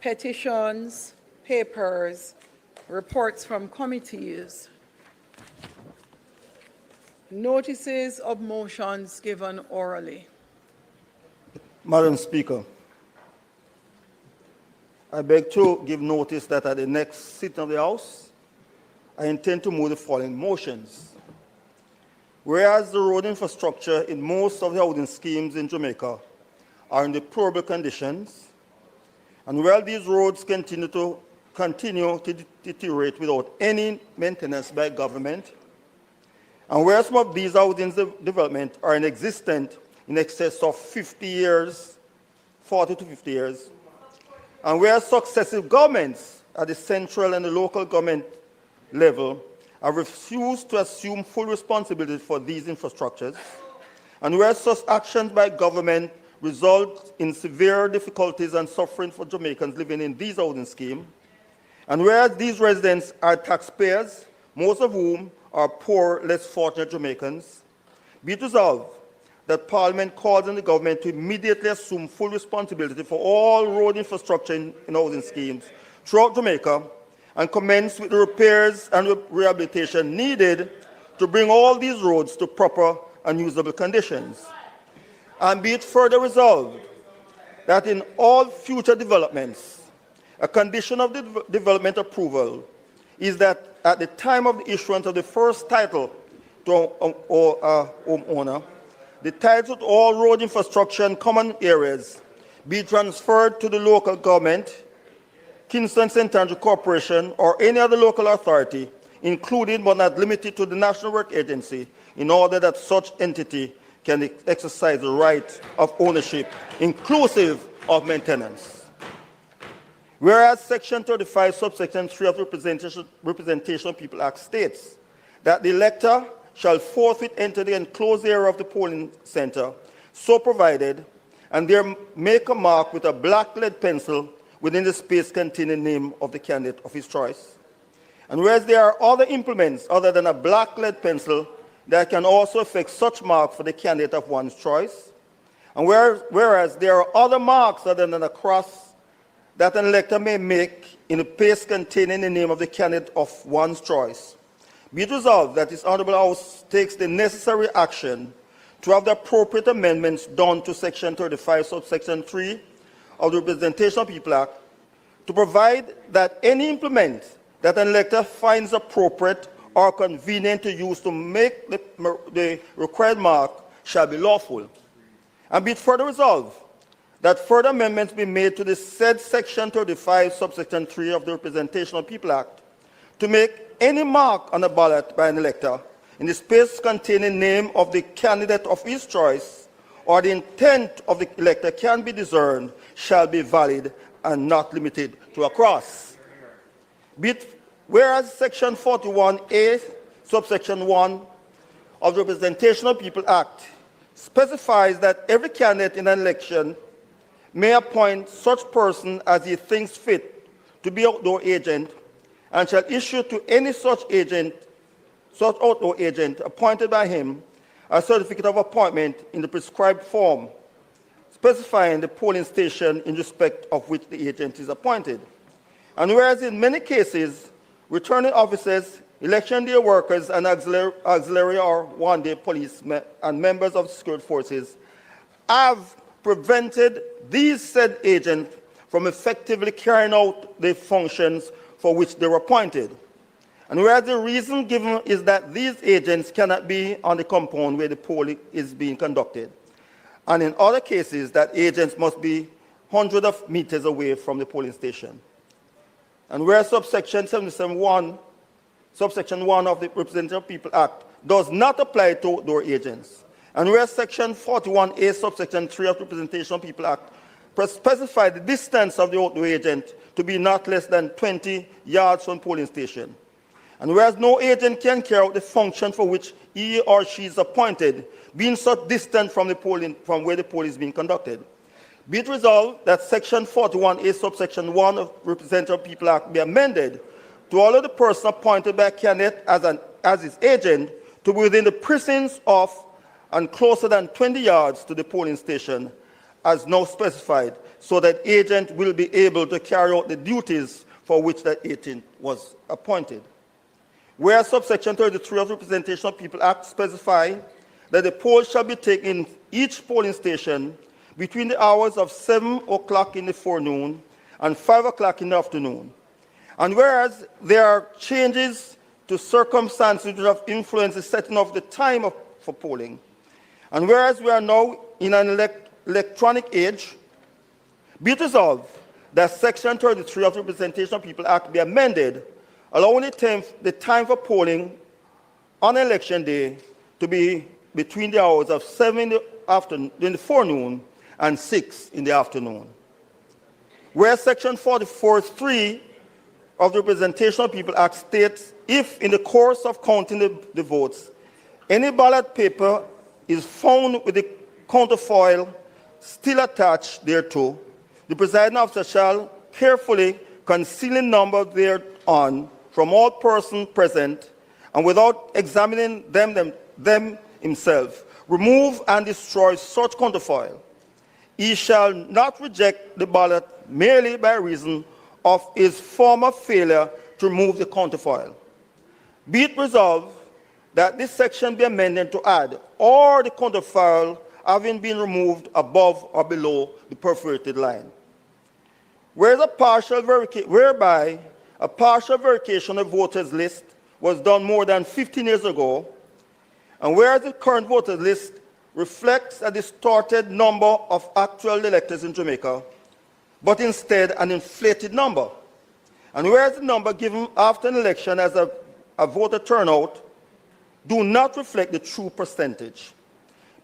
petitions, papers, reports from committees, notices of motions given orally. Madam Speaker, I beg to give notice that at the next sitting of the House, I intend to move the following motions. Whereas the road infrastructure in most of the housing schemes in Jamaica are in deplorable conditions, and while these roads continue to deteriorate without any maintenance by government, and where some of these housing developments are in existence in excess of 50 years, 40 to 50 years, and where successive governments at the central and the local government level have refused to assume full responsibility for these infrastructures, and where such actions by government result in severe difficulties and suffering for Jamaicans living in these housing schemes, and whereas these residents are taxpayers, most of whom are poor, less fortunate Jamaicans, be it resolved that Parliament calls on the government to immediately assume full responsibility for all road infrastructure in housing schemes throughout Jamaica and commence with the repairs and rehabilitation needed to bring all these roads to proper and usable conditions. And be it further resolved that in all future developments, a condition of the development approval is that at the time of the issuance of the first title to a homeowner, the title to all road infrastructure and common areas be transferred to the local government, Kingston St. Andrew Corporation, or any other local authority, including but not limited to the National Work Agency, in order that such entity can exercise the right of ownership, inclusive of maintenance. Whereas Section 35, subsection 3 of the Representation of People Act states that the elector shall forthwith enter the enclosed area of the polling center, so provided, and there make a mark with a black lead pencil within the space containing the name of the candidate of his choice. And whereas there are other implements other than a black lead pencil that can also affect such mark for the candidate of one's choice, and whereas there are other marks other than a cross that an elector may make in a space containing the name of the candidate of one's choice, be it resolved that this Honourable House takes the necessary action to have the appropriate amendments done to Section 35, subsection 3 of the Representation of People Act to provide that any implement that an elector finds appropriate or convenient to use to make the required mark shall be lawful. And be it further resolved that further amendments be made to the said Section 35, subsection 3 of the Representation of People Act to make any mark on a ballot by an elector in the space containing the name of the candidate of his choice or the intent of the elector can be discerned shall be valid and not limited to a cross. Be it whereas Section 41A, subsection 1 of the Representation of People Act specifies that every candidate in an election may appoint such person as he thinks fit to be outdoor agent and shall issue to any such outdoor agent appointed by him a certificate of appointment in the prescribed form, specifying the polling station in respect of which the agent is appointed. And whereas in many cases, returning officers, election day workers, and auxiliary or one-day police and members of security forces have prevented these said agents from effectively carrying out the functions for which they were appointed. And whereas the reason given is that these agents cannot be on the compound where the polling is being conducted, and in other cases that agents must be hundreds of meters away from the polling station. And whereas subsection 77(1), subsection 1 of the Representation of People Act does not apply to outdoor agents, and whereas section 41A, subsection 3 of the Representation of People Act specifies the distance of the outdoor agent to be not less than 20 yards from polling station. And whereas no agent can carry out the function for which he or she is appointed, being such distant from where the poll is being conducted, be it resolved that section 41A, subsection 1 of Representative of People Act be amended to allow the person appointed by a candidate as his agent to be within the precincts of and closer than 20 yards to the polling station, as now specified, so that agent will be able to carry out the duties for which that agent was appointed. Whereas subsection 33 of the Representation of People Act specifies that the polls shall be taken in each polling station between the hours of 7 o'clock in the forenoon and 5 o'clock in the afternoon. And whereas there are changes to circumstances which have influenced the setting of the time for polling, and whereas we are now in an electronic age, be it resolved that Section 33 of the Representation of People Act be amended, allowing the time for polling on election day to be between the hours of 7 in the forenoon and 6 in the afternoon. Where Section 44(3) of the Representation of People Act states, if in the course of counting the votes, any ballot paper is found with the counterfoil still attached thereto, the presiding officer shall carefully conceal the number thereon from all persons present, and without examining them himself, remove and destroy such counterfoil. He shall not reject the ballot merely by reason of his former failure to remove the counterfoil. Be it resolved that this section be amended to add, or the counterfoil having been removed above or below the perforated line. Whereby a partial verification of voters list was done more than 15 years ago, and whereas the current voters list reflects a distorted number of actual electors in Jamaica, but instead an inflated number, and whereas the number given after an election as a voter turnout do not reflect the true percentage,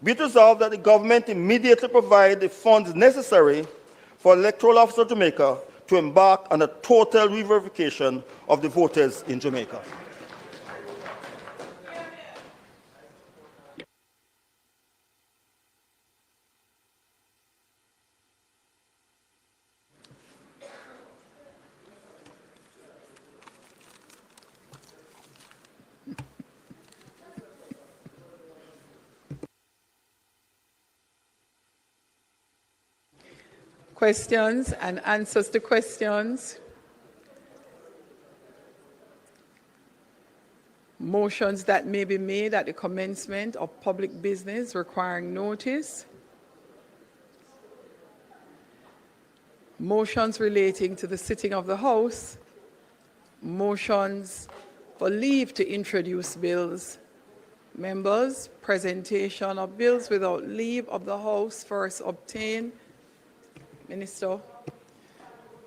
be it resolved that the government immediately provide the funds necessary for Electoral Office of Jamaica to embark on a total reverification of the voters in Jamaica. Questions and answers to questions. Motions that may be made at the commencement of public business requiring notice. Motions relating to the sitting of the House. Motions for leave to introduce bills. Members, presentation of bills without leave of the House first obtained. Minister.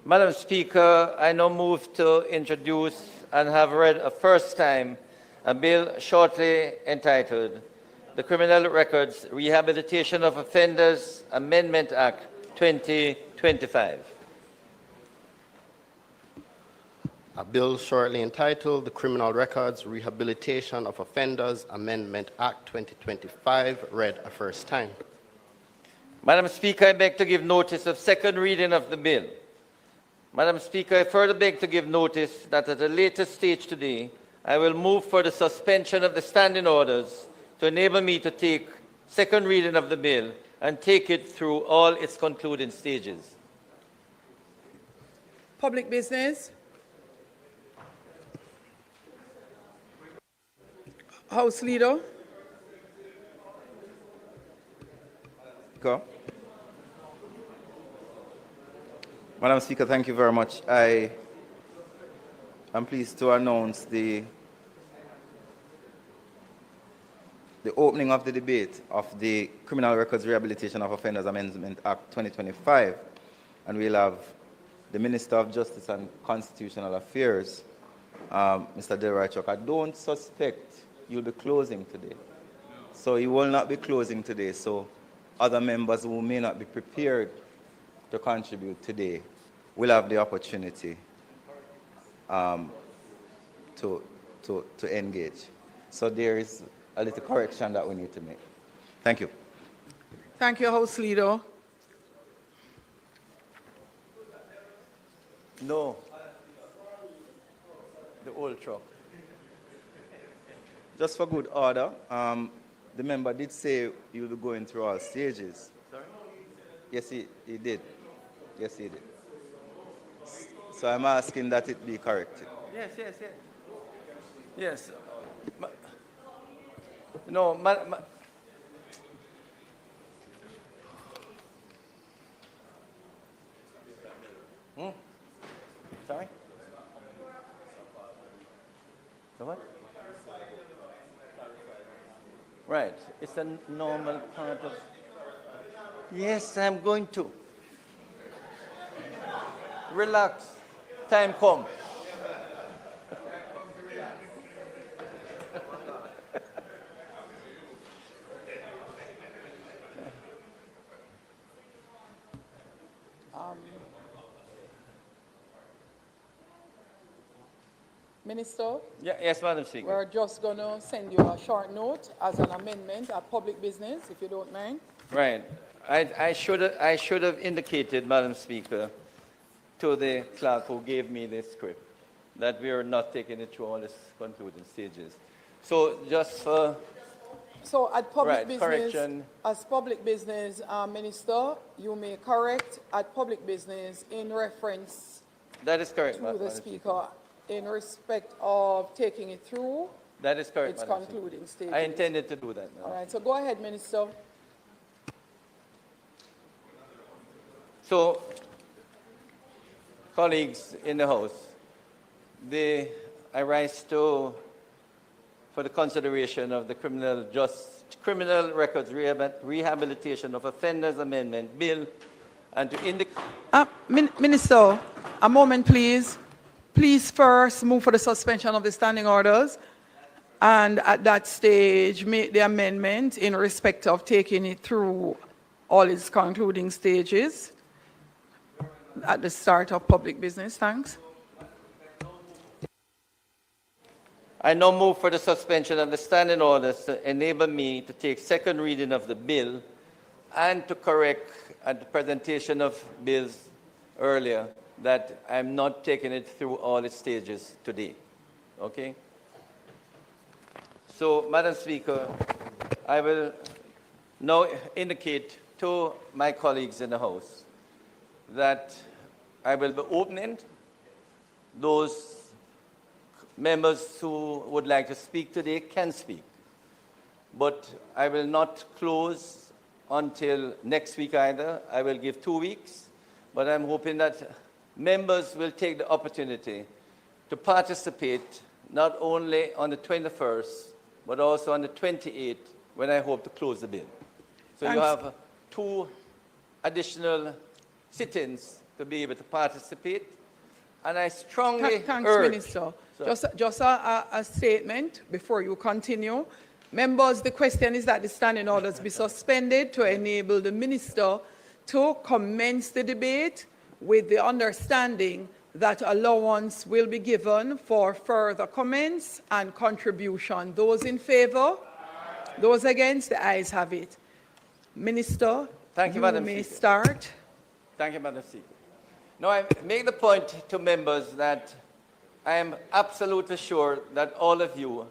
Madam Speaker, I now move to introduce and have read a first time a bill shortly entitled the Criminal Records Rehabilitation of Offenders Amendment Act 2025. A bill shortly entitled the Criminal Records Rehabilitation of Offenders Amendment Act 2025 read a first time. Madam Speaker, I beg to give notice of second reading of the bill. Madam Speaker, I further beg to give notice that at a later stage today, I will move for the suspension of the standing orders to enable me to take second reading of the bill and take it through all its concluding stages. Public business. House Leader. Madam Speaker, thank you very much. I am pleased to announce the opening of the debate of the Criminal Records Rehabilitation of Offenders Amendment Act 2025, and we'll have the Minister of Justice and Constitutional Affairs, Mr. Delroy Chuck. I don't suspect you'll be closing today. So you will not be closing today. So other members who may not be prepared to contribute today will have the opportunity to engage. So there is a little correction that we need to make. Thank you. Thank you, House Leader. No. The old truck. Just for good order, the member did say you'll be going through all stages. Sorry? Yes, he did. Yes, he did. So I'm asking that it be corrected. Yes, yes, yes. Yes. Ma- No, sorry? The what? Right. It's a normal part of... Yes, I'm going to. Relax. Time come. Minister, Yes, Madam Speaker. we're just going to send you a short note as an amendment at public business, if you don't mind. Right. I should have indicated, Madam Speaker, to the clerk who gave me this script that we are not taking it through all its concluding stages. So just for So at public Right, business, correction. as public business, Minister, you may correct at public business in reference that is correct, to Madam the Speaker. Speaker in respect of taking it through That is correct, its Madam Speaker. concluding stages. I intended to do that. All right, so go ahead, Minister. So, colleagues in the House, I rise for the consideration of the Criminal Records Rehabilitation of Offenders Amendment Bill, and to indicate... Minister, a moment, please. Please first move for the suspension of the standing orders, and at that stage, make the amendment in respect of taking it through all its concluding stages at the start of public business. Thanks. I now move for the suspension of the standing orders to enable me to take second reading of the bill and to correct at the presentation of bills earlier that I'm not taking it through all its stages today. Okay? So, Madam Speaker, I will now indicate to my colleagues in the House that I will be opening. Those members who would like to speak today can speak. But I will not close until next week either. I will give 2 weeks. But I'm hoping that members will take the opportunity to participate not only on the 21st, but also on the 28th, when I hope to close the bill. So you Thanks. have 2 additional sit-ins to be able to participate. And I strongly Thanks, urge... Minister. So- Just a statement before you continue. Members, the question is that the standing orders be suspended to enable the Minister to commence the debate with the understanding that allowance will be given for further comments and contribution. Those in favor? Those against? The ayes have it. Minister, Thank you, Madam may Speaker. start. Thank you, Madam Speaker. Now, I make the point to members that I am absolutely sure that all of you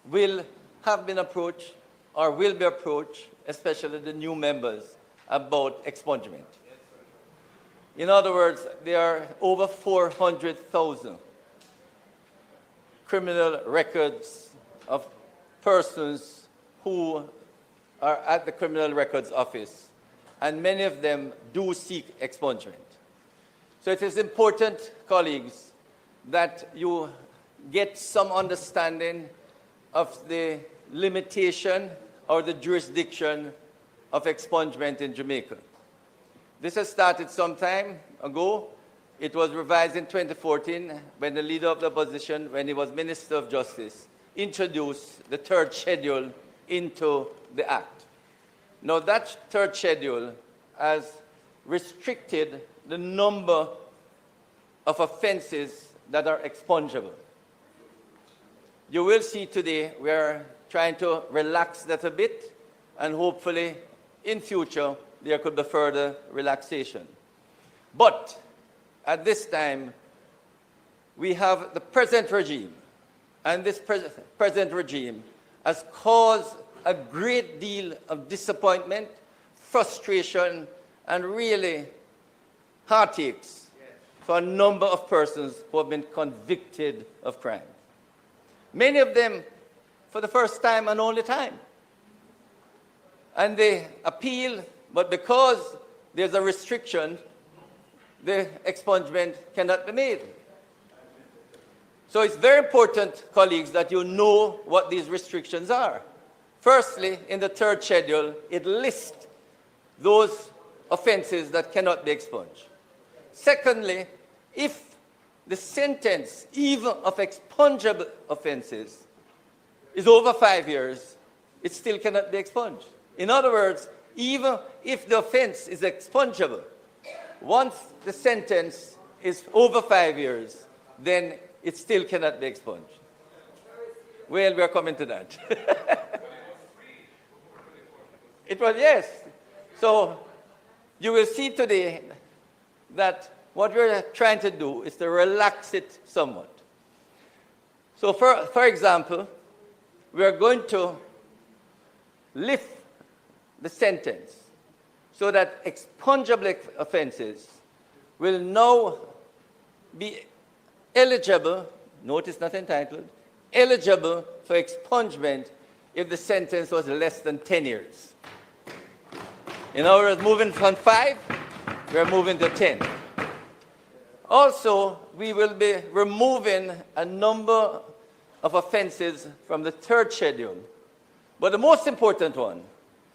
will have been approached or will be approached, especially the new members, about expungement. In other words, there are over 400,000 criminal records of persons who are at the Criminal Records Office, and many of them do seek expungement. So it is important, colleagues, that you get some understanding of the limitation or the jurisdiction of expungement in Jamaica. This has started some time ago. It was revised in 2014 when the leader of the opposition, when he was Minister of Justice, introduced the third schedule into the Act. Now that third schedule has restricted the number of offenses that are expungible. You will see today we are trying to relax that a bit, and hopefully in future there could be further relaxation. But at this time, we have the present regime, and this present regime has caused a great deal of disappointment, frustration and really heartaches for a number of persons who have been convicted of crime. Many of them for the first time and only time. And they appeal, but because there's a restriction, the expungement cannot be made. So it's very important, colleagues, that you know what these restrictions are. Firstly, in the third schedule, it lists those offenses that cannot be expunged. Secondly, if the sentence, even of expungible offenses, is over 5 years, it still cannot be expunged. In other words, even if the offense is expungible, once the sentence is over 5 years, then it still cannot be expunged. Well, we are coming to that. It was, yes. So you will see today that what we're trying to do is to relax it somewhat. So for example, we are going to lift the sentence so that expungible offenses will now be eligible, notice not entitled, eligible for expungement if the sentence was less than 10 years. In other words, moving from 5, we're moving to 10. Also, we will be removing a number of offenses from the third schedule. But the most important one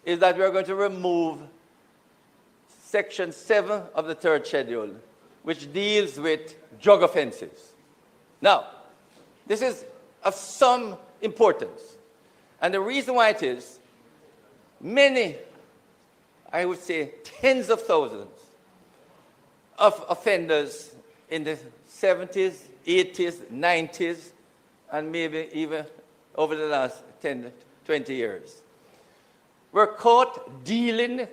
is that we're going to remove Section 7 of the third schedule, which deals with drug offenses. Now, this is of some importance. And the reason why it is, many, I would say tens of thousands of offenders in the 70s, 80s, 90s, and maybe even over the last 10, 20 years, were caught dealing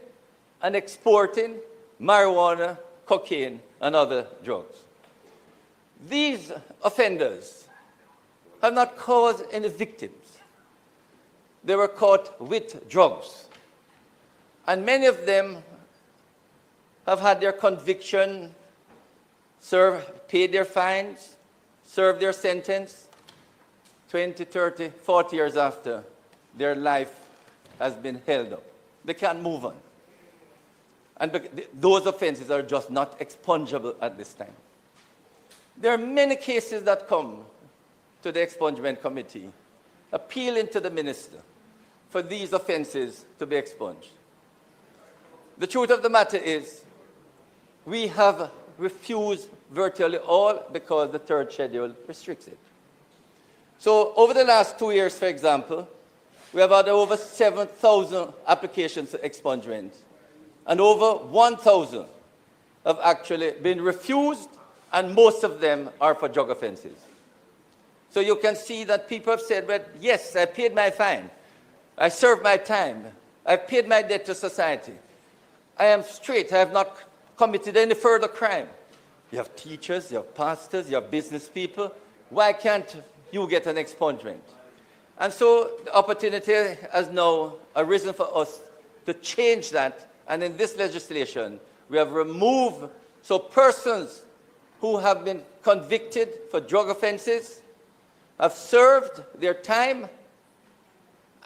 and exporting marijuana, cocaine, and other drugs. These offenders have not caused any victims. They were caught with drugs. And many of them have had their conviction paid their fines, served their sentence. 20, 30, 40 years after, their life has been held up. They can't move on. And those offenses are just not expungible at this time. There are many cases that come to the expungement committee appealing to the minister for these offenses to be expunged. The truth of the matter is, we have refused virtually all because the third schedule restricts it. So over the last 2 years, for example, we have had over 7,000 applications for expungement, and over 1,000 have actually been refused, and most of them are for drug offenses. So you can see that people have said, well, yes, I paid my fine, I served my time, I paid my debt to society, I am straight, I have not committed any further crime. You have teachers, you have pastors, you have business people. Why can't you get an expungement? And so the opportunity has now arisen for us to change that. And in this legislation, we have removed, so persons who have been convicted for drug offenses, have served their time,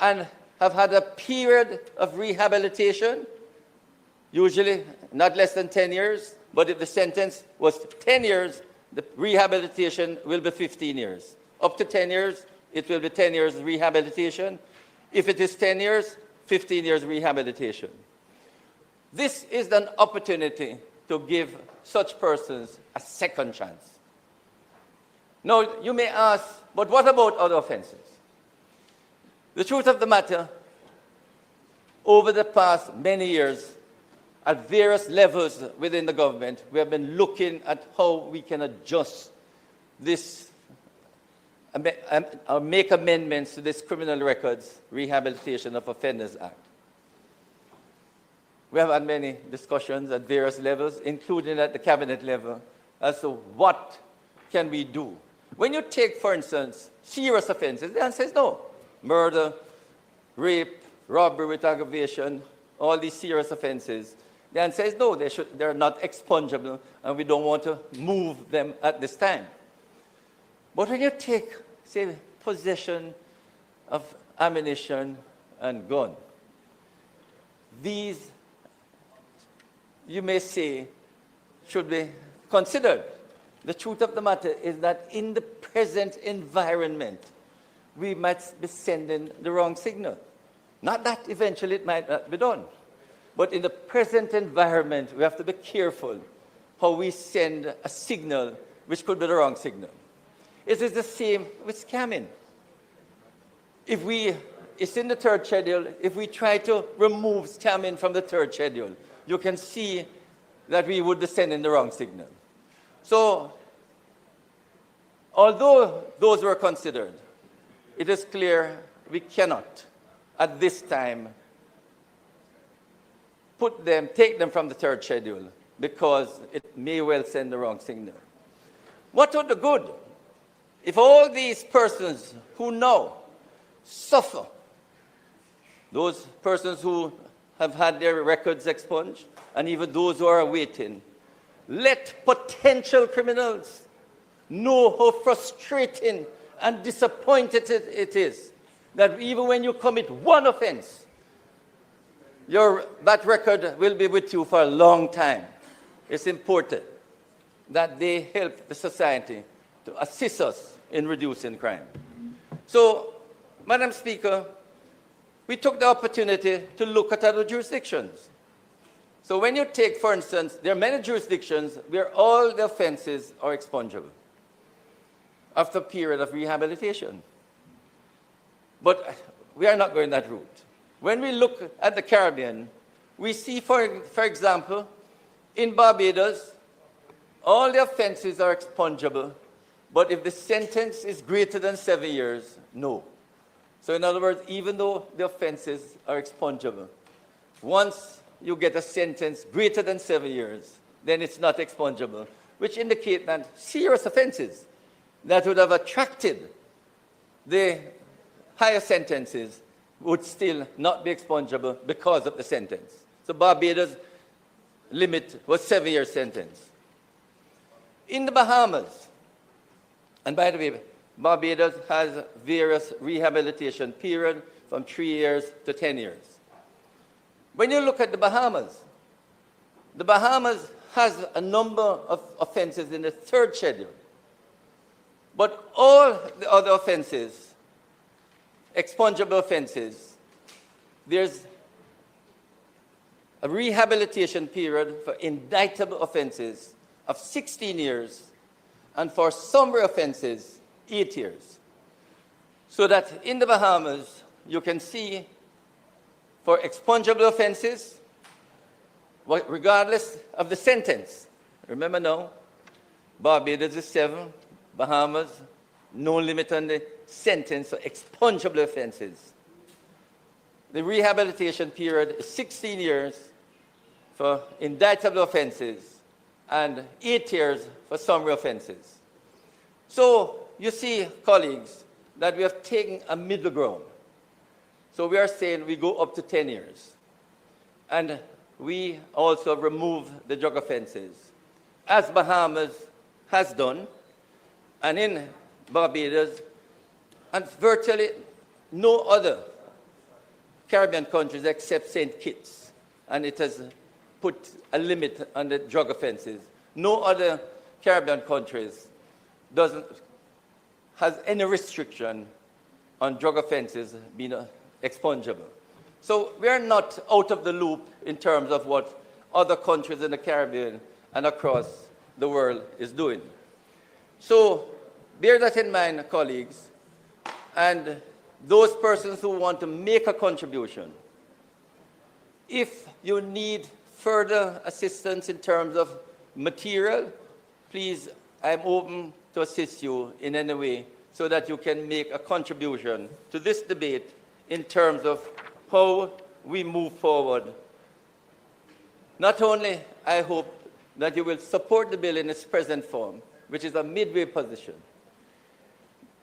and have had a period of rehabilitation, usually not less than 10 years, but if the sentence was 10 years, the rehabilitation will be 15 years. Up to 10 years, it will be 10 years rehabilitation. If it is 10 years, 15 years rehabilitation. This is an opportunity to give such persons a second chance. Now, you may ask, but what about other offenses? The truth of the matter, over the past many years, at various levels within the government, we have been looking at how we can adjust this, or make amendments to this Criminal Records Rehabilitation of Offenders Act. We have had many discussions at various levels, including at the cabinet level, as to what can we do. When you take, for instance, serious offenses, the answer is no. Murder, rape, robbery with aggravation, all these serious offenses? The answer is no, they're not expungible, and we don't want to move them at this time. But when you take, say, possession of ammunition and gun, these, you may say, should be considered. The truth of the matter is that in the present environment, we might be sending the wrong signal. Not that eventually it might not be done, but in the present environment, we have to be careful how we send a signal which could be the wrong signal. It is the same with scamming. It's in the third schedule. If we try to remove scamming from the third schedule, you can see that we would be sending the wrong signal. So, although those were considered, it is clear we cannot, at this time, take them from the third schedule because it may well send the wrong signal. What would the good if all these persons who now suffer, those persons who have had their records expunged, and even those who are awaiting, let potential criminals know how frustrating and disappointed it is that even when you commit one offense, that record will be with you for a long time. It's important that they help the society to assist us in reducing crime. So, Madam Speaker, we took the opportunity to look at other jurisdictions. So when you take, for instance, there are many jurisdictions where all the offenses are expungible after a period of rehabilitation. But we are not going that route. When we look at the Caribbean, we see, for example, in Barbados, all the offenses are expungible, but if the sentence is greater than 7 years, no. So in other words, even though the offenses are expungible, once you get a sentence greater than 7 years, then it's not expungible, which indicates that serious offenses that would have attracted the higher sentences would still not be expungible because of the sentence. So Barbados' limit was 7-year sentence. In the Bahamas, and by the way, Barbados has various rehabilitation periods from 3 years to 10 years. When you look at the Bahamas has a number of offenses in the third schedule. But all the other offenses, expungible offenses, there's a rehabilitation period for indictable offenses of 16 years, and for summary offenses, 8 years. So that in the Bahamas, you can see for expungible offenses, regardless of the sentence. Remember now, Barbados is 7, Bahamas, no limit on the sentence for expungible offenses. The rehabilitation period is 16 years for indictable offenses and 8 years for summary offenses. So you see, colleagues, that we have taken a middle ground. So we are saying we go up to 10 years. And we also remove the drug offenses, as Bahamas has done, and in Barbados, and virtually no other Caribbean countries except St. Kitts, and it has put a limit on the drug offenses. No other Caribbean countries has any restriction on drug offenses being expungible. So we are not out of the loop in terms of what other countries in the Caribbean and across the world is doing. So bear that in mind, colleagues, and those persons who want to make a contribution. If you need further assistance in terms of material, please, I'm open to assist you in any way so that you can make a contribution to this debate in terms of how we move forward. Not only, I hope that you will support the bill in its present form, which is a midway position.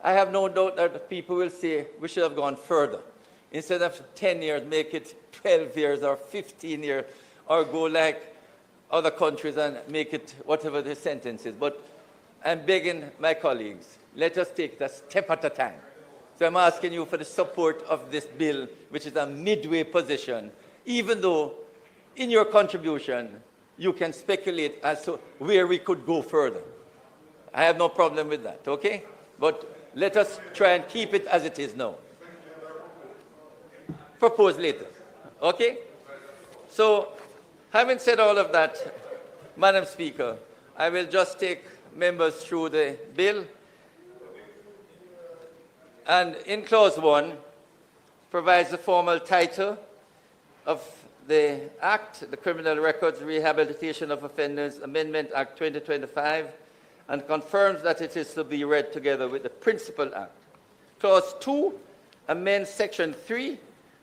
I have no doubt that people will say we should have gone further. Instead of 10 years, make it 12 years or 15 years, or go like other countries and make it whatever the sentence is. But I'm begging my colleagues, let us take it a step at a time. So I'm asking you for the support of this bill, which is a midway position, even though in your contribution, you can speculate as to where we could go further. I have no problem with that, okay? But let us try and keep it as it is now. Propose later, okay? So, having said all of that, Madam Speaker, I will just take members through the bill. And in clause 1, provides the formal title of the Act, the Criminal Records Rehabilitation of Offenders Amendment Act 2025, and confirms that it is to be read together with the Principal Act. Clause 2 amends Section 3.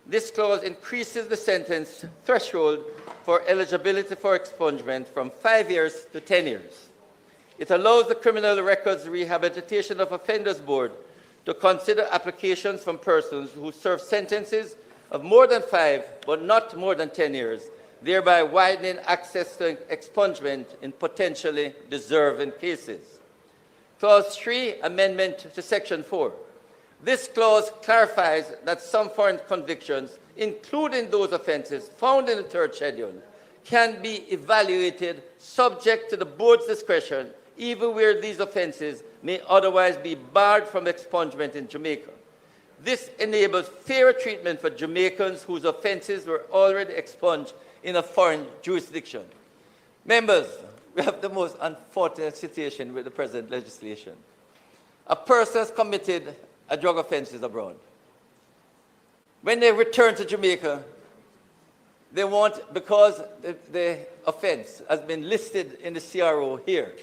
This clause increases the sentence threshold for eligibility for expungement from 5 years to 10 years. It allows the Criminal Records Rehabilitation of Offenders Board to consider applications from persons who serve sentences of more than 5 but not more than 10 years, thereby widening access to expungement in potentially deserving cases. Clause 3, amendment to Section 4. This clause clarifies that some foreign convictions, including those offences found in the 3rd schedule, can be evaluated subject to the board's discretion, even where these offences may otherwise be barred from expungement in Jamaica. This enables fairer treatment for Jamaicans whose offences were already expunged in a foreign jurisdiction. Members, we have the most unfortunate situation with the present legislation. A person has committed a drug offense abroad. When they return to Jamaica, they want, because the offense has been listed in the CRO here,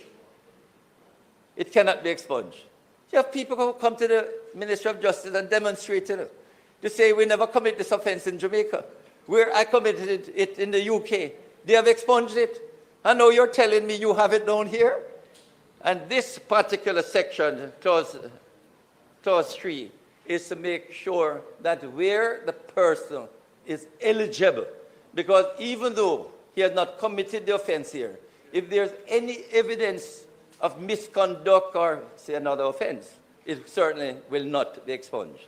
it cannot be expunged. You have people who come to the Ministry of Justice and demonstrate it. They say, we never commit this offense in Jamaica. Where I committed it in the UK, they have expunged it. I know you're telling me you have it down here. And this particular section, clause 3, is to make sure that where the person is eligible, because even though he has not committed the offense here, if there's any evidence of misconduct or, say, another offense, it certainly will not be expunged.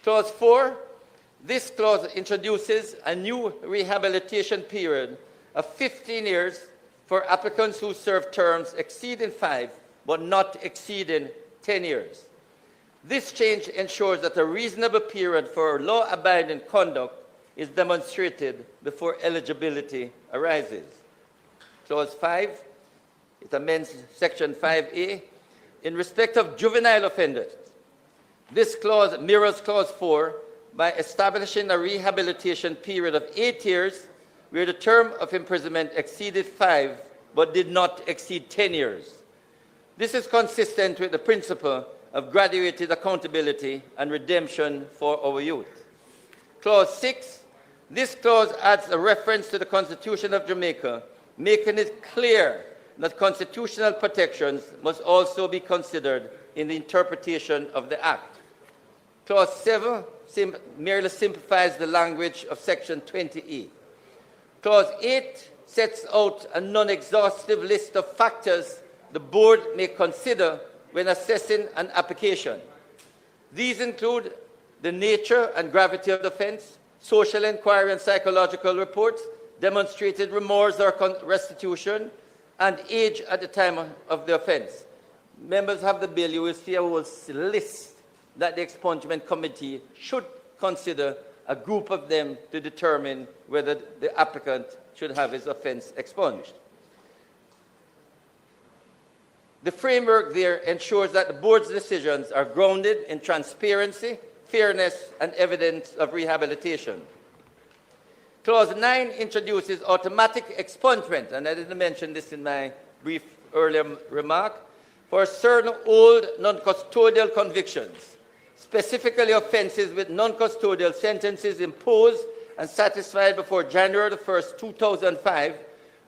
Clause 4, this clause introduces a new rehabilitation period of 15 years for applicants who serve terms exceeding 5 but not exceeding 10 years. This change ensures that a reasonable period for law-abiding conduct is demonstrated before eligibility arises. Clause 5, it amends Section 5A. In respect of juvenile offenders, this clause mirrors Clause 4 by establishing a rehabilitation period of 8 years where the term of imprisonment exceeded 5 but did not exceed 10 years. This is consistent with the principle of graduated accountability and redemption for our youth. Clause 6, this clause adds a reference to the Constitution of Jamaica, making it clear that constitutional protections must also be considered in the interpretation of the Act. Clause 7 merely simplifies the language of Section 20E. Clause 8 sets out a non-exhaustive list of factors the board may consider when assessing an application. These include the nature and gravity of the offense, social inquiry and psychological reports, demonstrated remorse or restitution, and age at the time of the offense. Members have the bill. You will see a whole list that the expungement committee should consider, a group of them, to determine whether the applicant should have his offense expunged. The framework there ensures that the board's decisions are grounded in transparency, fairness, and evidence of rehabilitation. Clause 9 introduces automatic expungement, and I didn't mention this in my brief earlier remark, for certain old non-custodial convictions, specifically offenses with non-custodial sentences imposed and satisfied before January 1st, 2005,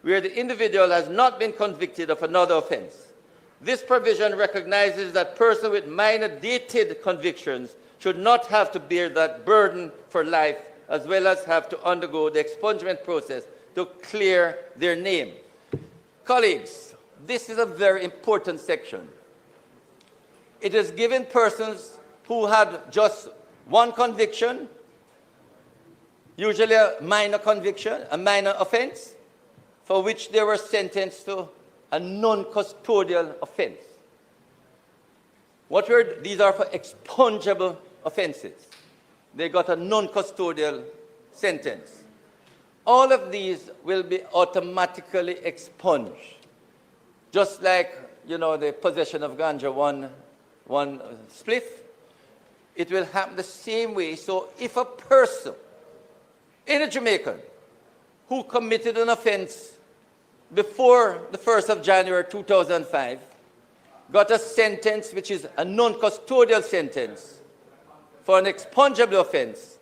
where the individual has not been convicted of another offense. This provision recognizes that persons with minor dated convictions should not have to bear that burden for life, as well as have to undergo the expungement process to clear their name. Colleagues, this is a very important section. It is given persons who had just one conviction, usually a minor conviction, a minor offense, for which they were sentenced to a non-custodial offense. These are for expungible offenses. They got a non-custodial sentence. All of these will be automatically expunged. Just like, the possession of ganja, one spliff, it will happen the same way. So if a person, any Jamaican, who committed an offense before the 1st of January 2005, got a sentence which is a non-custodial sentence for an expungible offense,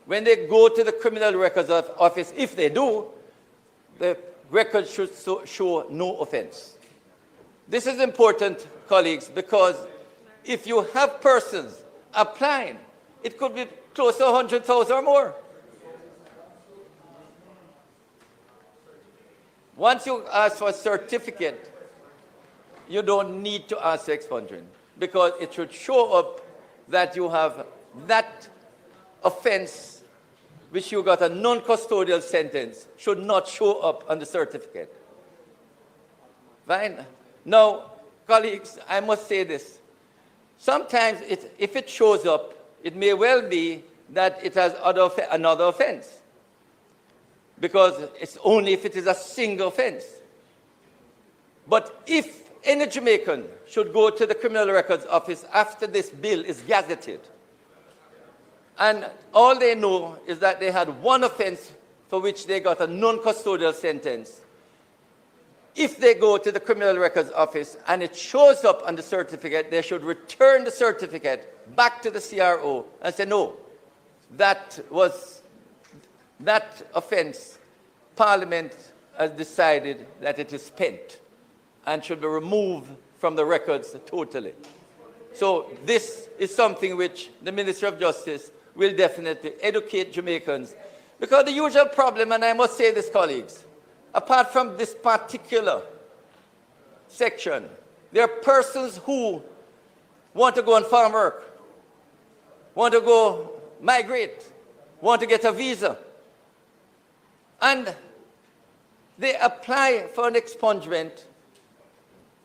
when they go to the criminal records office, if they do, the record should show no offense. This is important, colleagues, because if you have persons applying, it could be close to 100,000 or more. Once you ask for a certificate, you don't need to ask for expungement, because it should show up that you have that offense which you got a non-custodial sentence should not show up on the certificate. Fine. Now, colleagues, I must say this. Sometimes, if it shows up, it may well be that it has another offense, because it's only if it is a single offense. But if any Jamaican should go to the Criminal Records Office after this bill is gazetted, and all they know is that they had one offense for which they got a non-custodial sentence, if they go to the Criminal Records Office and it shows up on the certificate, they should return the certificate back to the CRO and say, no, that offense, Parliament has decided that it is spent and should be removed from the records totally. So this is something which the Ministry of Justice will definitely educate Jamaicans. Because the usual problem, and I must say this, colleagues, apart from this particular section, there are persons who want to go on farm work, want to go migrate, want to get a visa, and they apply for an expungement.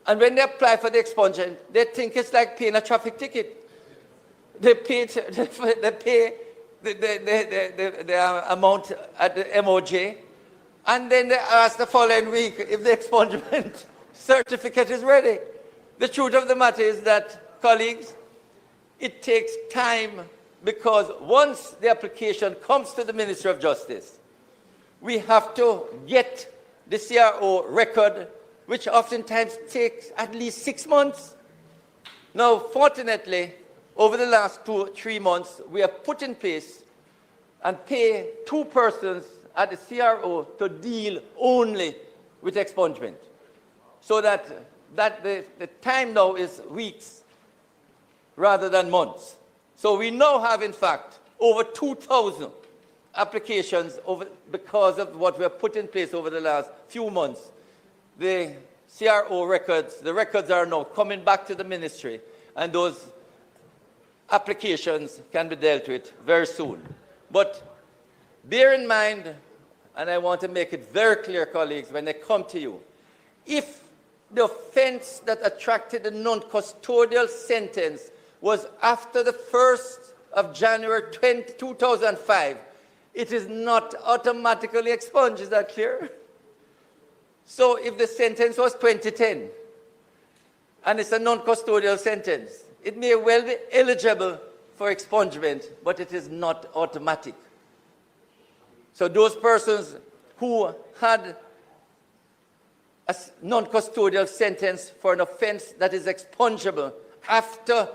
And when they apply for the expungement, they think it's like paying a traffic ticket. They pay the amount at the MOJ, and then they ask the following week if the expungement certificate is ready. The truth of the matter is that, colleagues, it takes time, because once the application comes to the Ministry of Justice, we have to get the CRO record, which oftentimes takes at least 6 months. Now, fortunately, over the last 2 or 3 months, we have put in place and pay 2 persons at the CRO to deal only with expungement, so that the time now is weeks rather than months. So we now have, in fact, over 2,000 applications because of what we have put in place over the last few months. The CRO records, the records are now coming back to the ministry, and those applications can be dealt with very soon. But bear in mind, and I want to make it very clear, colleagues, when they come to you, if the offense that attracted a non-custodial sentence was after the 1st of January 2005, it is not automatically expunged. Is that clear? So if the sentence was 2010, and it's a non-custodial sentence, it may well be eligible for expungement, but it is not automatic. So those persons who had a non-custodial sentence for an offense that is expungible after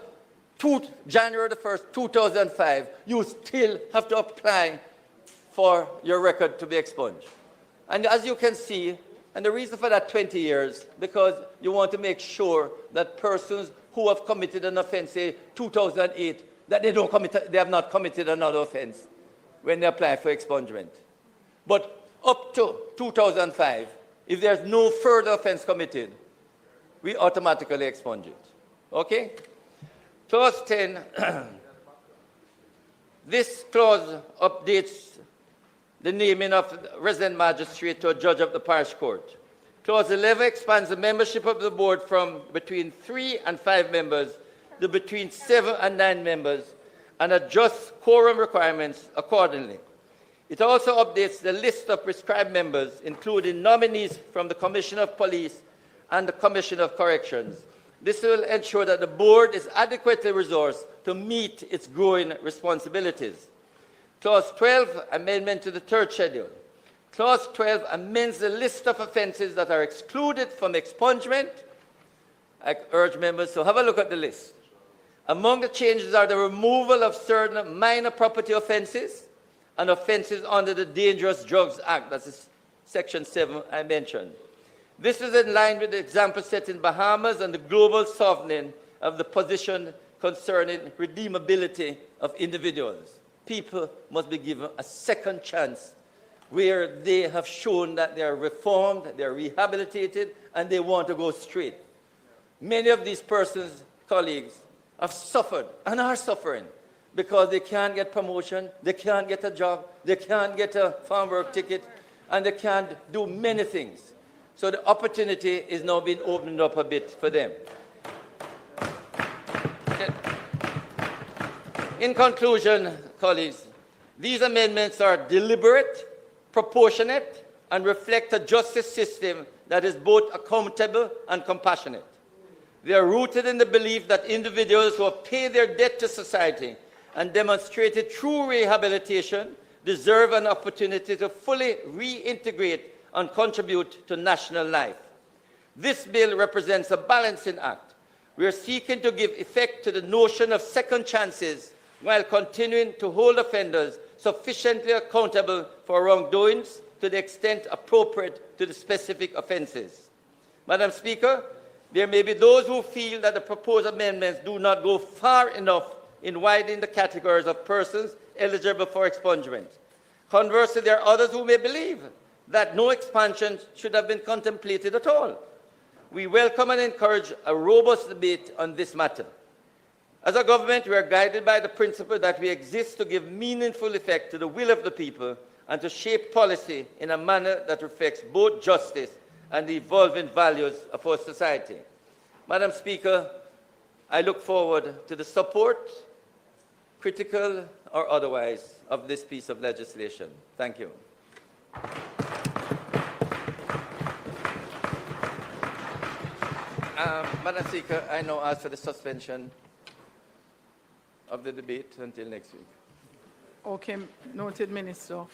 January the 1st, 2005, you still have to apply for your record to be expunged. And as you can see, and the reason for that 20 years, because you want to make sure that persons who have committed an offense, say 2008, that they have not committed another offense when they apply for expungement. But up to 2005, if there's no further offense committed, we automatically expunge it. Okay? Clause 10, this clause updates the naming of the resident magistrate to a judge of the parish court. Clause 11 expands the membership of the board from between 3 and 5 members to between 7 and 9 members and adjusts quorum requirements accordingly. It also updates the list of prescribed members, including nominees from the Commissioner of Police and the Commissioner of Corrections. This will ensure that the board is adequately resourced to meet its growing responsibilities. Clause 12, amendment to the third schedule. Clause 12 amends the list of offences that are excluded from expungement. I urge members to have a look at the list. Among the changes are the removal of certain minor property offences and offences under the Dangerous Drugs Act, that's Section 7 I mentioned. This is in line with the example set in Bahamas and the global softening of the position concerning redeemability of individuals. People must be given a second chance where they have shown that they are reformed, they are rehabilitated, and they want to go straight. Many of these persons, colleagues, have suffered and are suffering because they can't get promotion, they can't get a job, they can't get a farm work ticket, and they can't do many things. So the opportunity is now being opened up a bit for them. In conclusion, colleagues, these amendments are deliberate, proportionate, and reflect a justice system that is both accountable and compassionate. They are rooted in the belief that individuals who have paid their debt to society and demonstrated true rehabilitation deserve an opportunity to fully reintegrate and contribute to national life. This bill represents a balancing act. We are seeking to give effect to the notion of second chances while continuing to hold offenders sufficiently accountable for wrongdoings to the extent appropriate to the specific offences. Madam Speaker, there may be those who feel that the proposed amendments do not go far enough in widening the categories of persons eligible for expungement. Conversely, there are others who may believe that no expansion should have been contemplated at all. We welcome and encourage a robust debate on this matter. As a government, we are guided by the principle that we exist to give meaningful effect to the will of the people and to shape policy in a manner that reflects both justice and the evolving values of our society. Madam Speaker, I look forward to the support, critical or otherwise, of this piece of legislation. Thank you. Madam Speaker, I now ask for the suspension of the debate until next week. Okay, noted, Minister.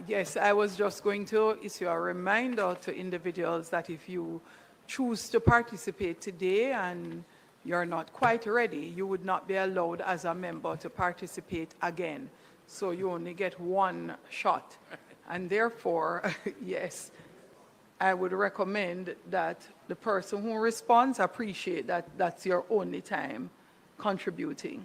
Yes, I was just going to issue a reminder to individuals that if you choose to participate today and you're not quite ready, you would not be allowed as a member to participate again. So you only get one shot. And therefore, yes, I would recommend that the person who responds appreciate that that's your only time contributing.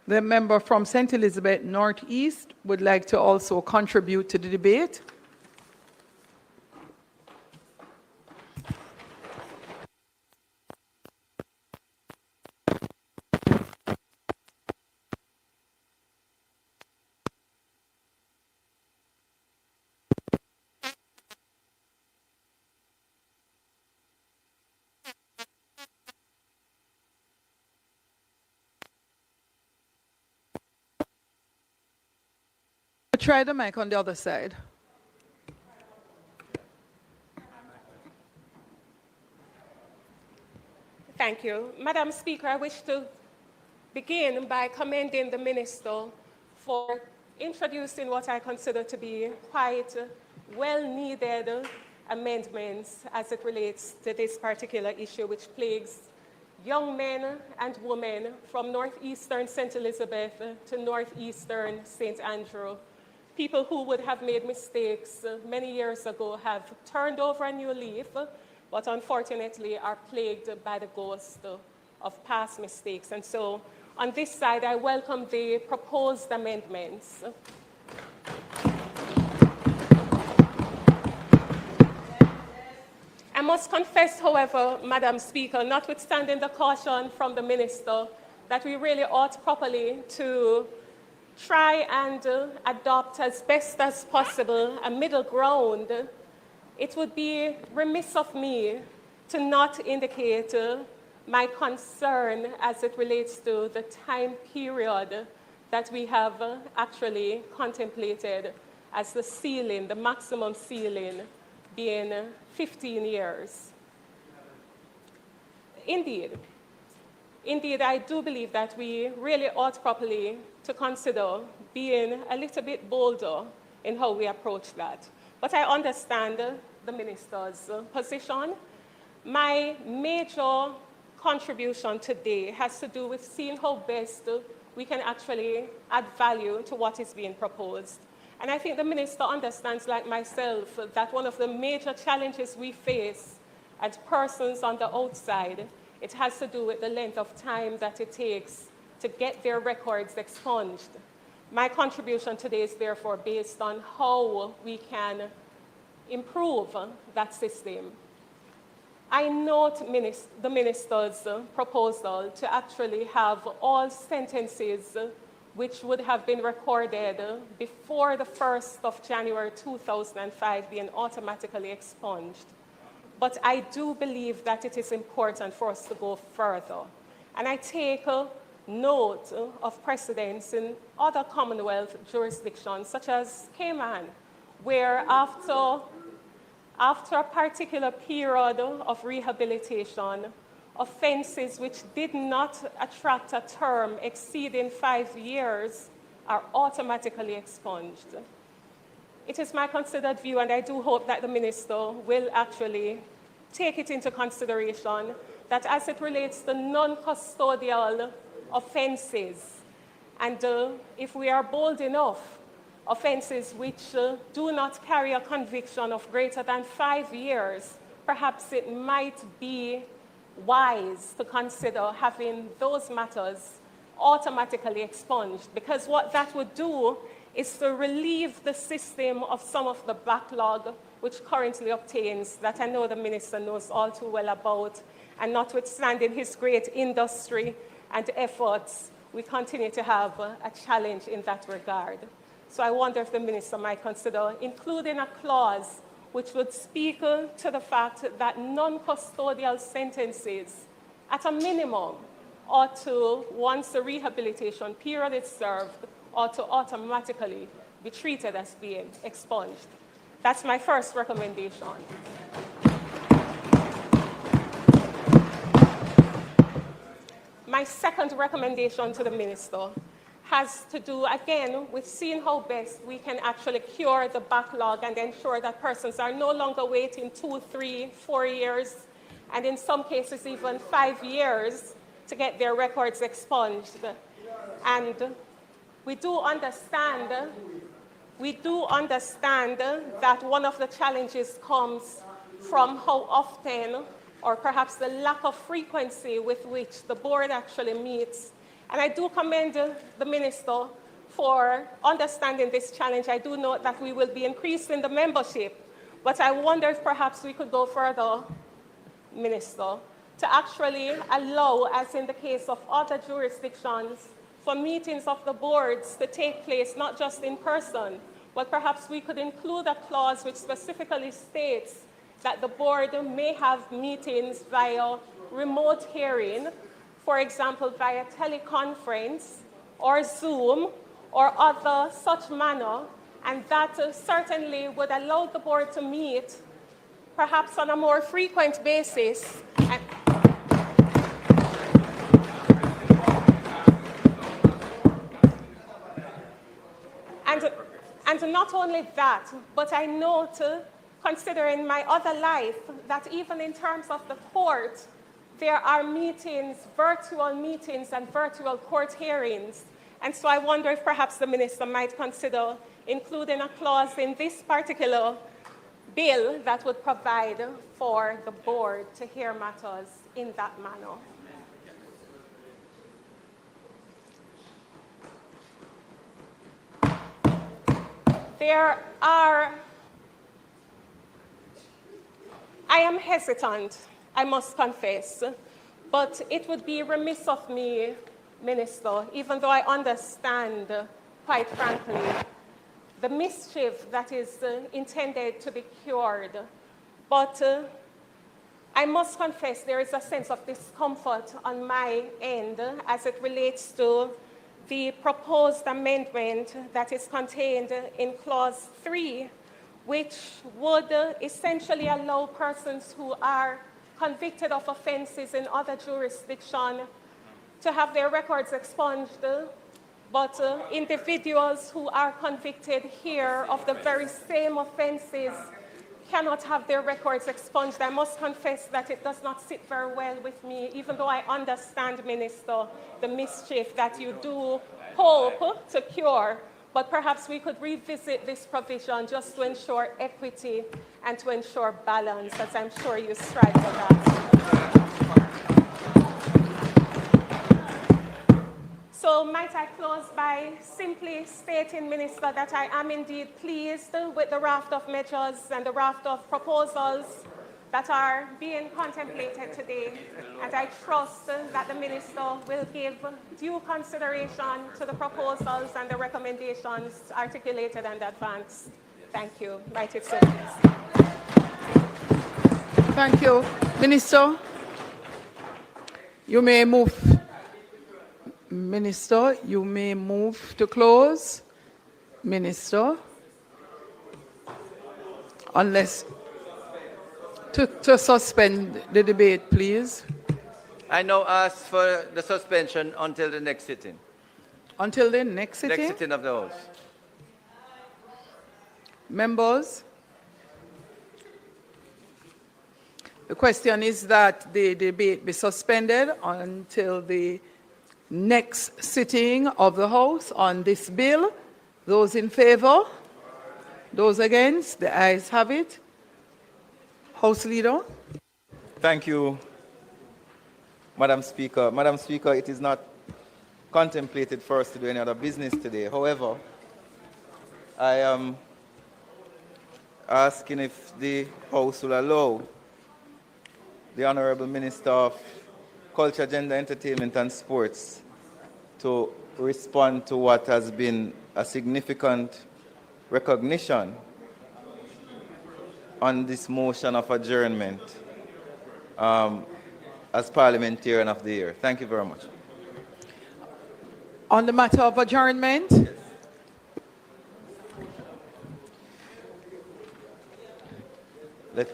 The member from St. Elizabeth Northeast would like to also contribute to the debate. Try the mic on the other side. Thank you. Madam Speaker, I wish to begin by commending the Minister for introducing what I consider to be quite well-needed amendments as it relates to this particular issue, which plagues young men and women from northeastern St. Elizabeth to northeastern St. Andrew. People who would have made mistakes many years ago have turned over a new leaf, but unfortunately are plagued by the ghost of past mistakes. And so on this side, I welcome the proposed amendments. I must confess, however, Madam Speaker, notwithstanding the caution from the Minister, that we really ought properly to try and adopt as best as possible a middle ground. It would be remiss of me to not indicate my concern as it relates to the time period that we have actually contemplated as the ceiling, the maximum ceiling, being 15 years. Indeed, I do believe that we really ought properly to consider being a little bit bolder in how we approach that. But I understand the Minister's position. My major contribution today has to do with seeing how best we can actually add value to what is being proposed. And I think the Minister understands, like myself, that one of the major challenges we face as persons on the outside, it has to do with the length of time that it takes to get their records expunged. My contribution today is therefore based on how we can improve that system. I note the Minister's proposal to actually have all sentences which would have been recorded before the 1st of January 2005 being automatically expunged. But I do believe that it is important for us to go further. And I take note of precedents in other Commonwealth jurisdictions, such as Cayman, where after a particular period of rehabilitation, offenses which did not attract a term exceeding 5 years are automatically expunged. It is my considered view, and I do hope that the Minister will actually take it into consideration, that as it relates to non-custodial offenses, and if we are bold enough, offenses which do not carry a conviction of greater than 5 years, perhaps it might be wise to consider having those matters automatically expunged, because what that would do is to relieve the system of some of the backlog which currently obtains, that I know the Minister knows all too well about, and notwithstanding his great industry and efforts, we continue to have a challenge in that regard. So I wonder if the Minister might consider including a clause which would speak to the fact that non-custodial sentences, at a minimum, ought to, once the rehabilitation period is served, ought to automatically be treated as being expunged. That's my first recommendation. My second recommendation to the Minister has to do, again, with seeing how best we can actually cure the backlog and ensure that persons are no longer waiting 2, 3, 4 years, and in some cases even 5 years to get their records expunged. And we do understand that one of the challenges comes from how often, or perhaps the lack of frequency with which the board actually meets. And I do commend the Minister for understanding this challenge. I do note that we will be increasing the membership, but I wonder if perhaps we could go further, Minister, to actually allow, as in the case of other jurisdictions, for meetings of the boards to take place not just in person, but perhaps we could include a clause which specifically states that the board may have meetings via remote hearing, for example, via teleconference or Zoom or other such manner, and that certainly would allow the board to meet perhaps on a more frequent basis. And not only that, but I note considering my other life, that even in terms of the court, there are meetings, virtual meetings and virtual court hearings. And so I wonder if perhaps the minister might consider including a clause in this particular bill that would provide for the board to hear matters in that manner. I am hesitant, I must confess, but it would be remiss of me, Minister, even though I understand, quite frankly, the mischief that is intended to be cured. But I must confess there is a sense of discomfort on my end as it relates to the proposed amendment that is contained in Clause 3, which would essentially allow persons who are convicted of offenses in other jurisdictions to have their records expunged, but individuals who are convicted here of the very same offenses cannot have their records expunged. I must confess that it does not sit very well with me, even though I understand, Minister, the mischief that you do hope to cure. But perhaps we could revisit this provision just to ensure equity and to ensure balance, as I'm sure you strive for that. So might I close by simply stating, Minister, that I am indeed pleased with the raft of measures and the raft of proposals that are being contemplated today. And I trust that the Minister will give due consideration to the proposals and the recommendations articulated and advanced. Thank you. Right, it's so please. Thank you. Minister, you may move. Minister, you may move to close. Minister, unless to suspend the debate, please. I now ask for the suspension until the next sitting. Until the next sitting? Next sitting of the House. Members, the question is that the debate be suspended until the next sitting of the House on this bill. Those in favor? Those against? The ayes have it. House Leader. Thank you, Madam Speaker. Madam Speaker, it is not contemplated for us to do any other business today. However, I am asking if the House will allow the Honorable Minister of Culture, Gender, Entertainment and Sports to respond to what has been a significant recognition on this motion of adjournment as Parliamentarian of the Year. Thank you very much. On the matter of adjournment? Yes.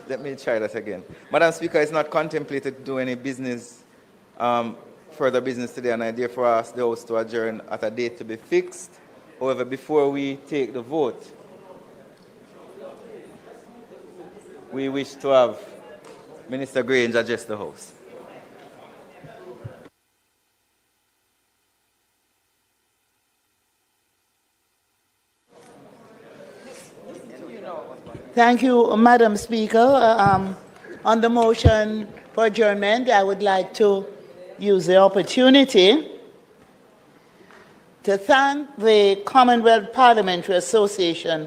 Let me try that again. Madam Speaker, it's not contemplated to do any business, further business today, and I therefore ask the House to adjourn at a date to be fixed. However, before we take the vote, we wish to have Minister Grange address the House. Thank you, Madam Speaker. On the motion for adjournment, I would like to use the opportunity to thank the Commonwealth Parliamentary Association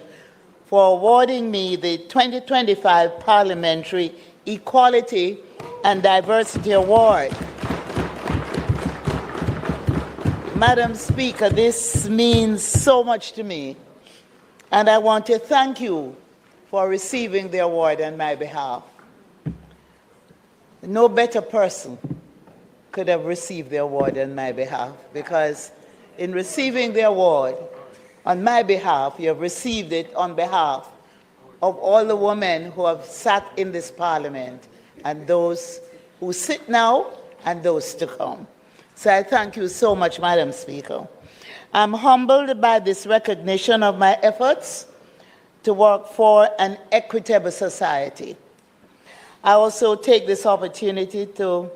for awarding me the 2025 Parliamentary Equality and Diversity Award. Madam Speaker, this means so much to me, and I want to thank you for receiving the award on my behalf. No better person could have received the award on my behalf, because in receiving the award on my behalf, you have received it on behalf of all the women who have sat in this parliament, and those who sit now and those to come. So I thank you so much, Madam Speaker. I'm humbled by this recognition of my efforts to work for an equitable society. I also take this opportunity to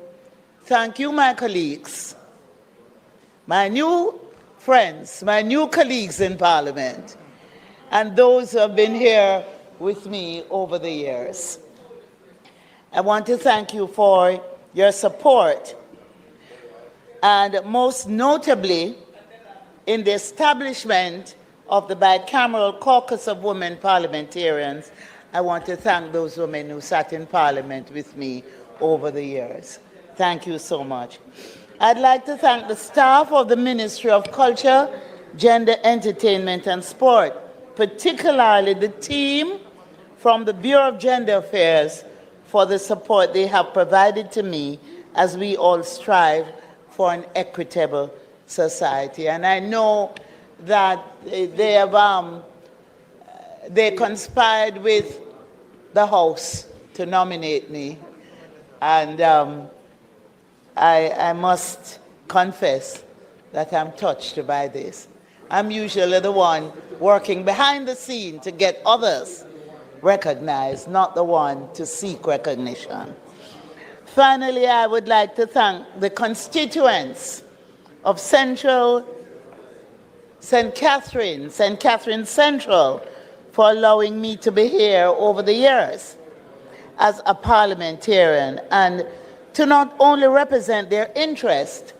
thank you, my colleagues, my new friends, my new colleagues in Parliament, and those who have been here with me over the years. I want to thank you for your support, and most notably in the establishment of the bicameral caucus of women parliamentarians. I want to thank those women who sat in Parliament with me over the years. Thank you so much. I'd like to thank the staff of the Ministry of Culture, Gender, Entertainment and Sport, particularly the team from the Bureau of Gender Affairs for the support they have provided to me as we all strive for an equitable society. And I know that they conspired with the House to nominate me, and I must confess that I'm touched by this. I'm usually the one working behind the scene to get others recognized, not the one to seek recognition. Finally, I would like to thank the constituents of St. Catherine Central for allowing me to be here over the years as a parliamentarian and to not only represent their interest,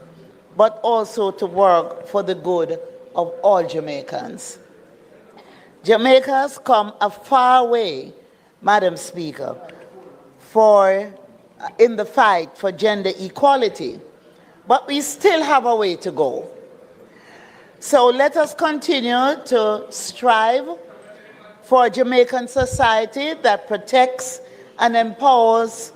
but also to work for the good of all Jamaicans. Jamaica has come a far way, Madam Speaker, in the fight for gender equality, but we still have a way to go. So let us continue to strive for a Jamaican society that protects and empowers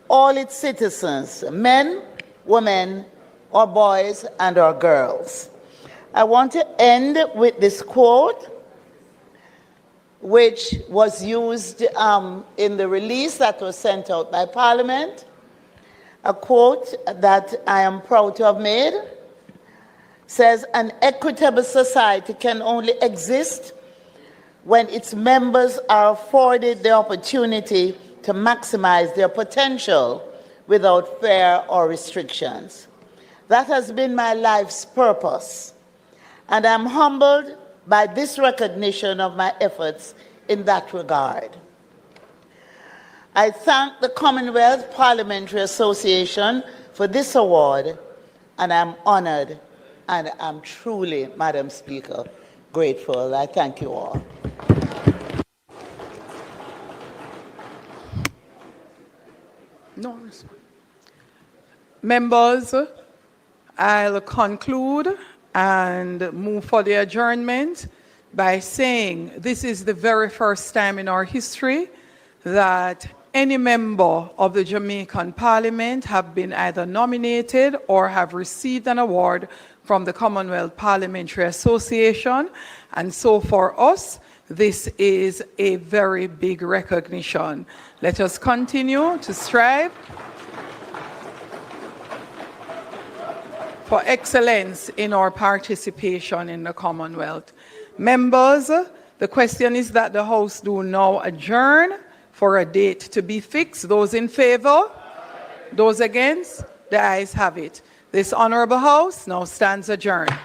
all its citizens, men, women, or boys, and or girls. I want to end with this quote, which was used in the release that was sent out by Parliament, a quote that I am proud to have made. Says, an equitable society can only exist when its members are afforded the opportunity to maximize their potential without fear or restrictions. That has been my life's purpose, and I'm humbled by this recognition of my efforts in that regard. I thank the Commonwealth Parliamentary Association for this award, and I'm honored, and I'm truly, Madam Speaker, grateful. I thank you all. No. Members, I'll conclude and move for the adjournment by saying this is the very first time in our history that any member of the Jamaican Parliament have been either nominated or have received an award from the Commonwealth Parliamentary Association. And so for us, this is a very big recognition. Let us continue to strive for excellence in our participation in the Commonwealth. Members, the question is that the House do now adjourn for a date to be fixed. Those in favor? Those against? The ayes have it. This honorable House now stands adjourned.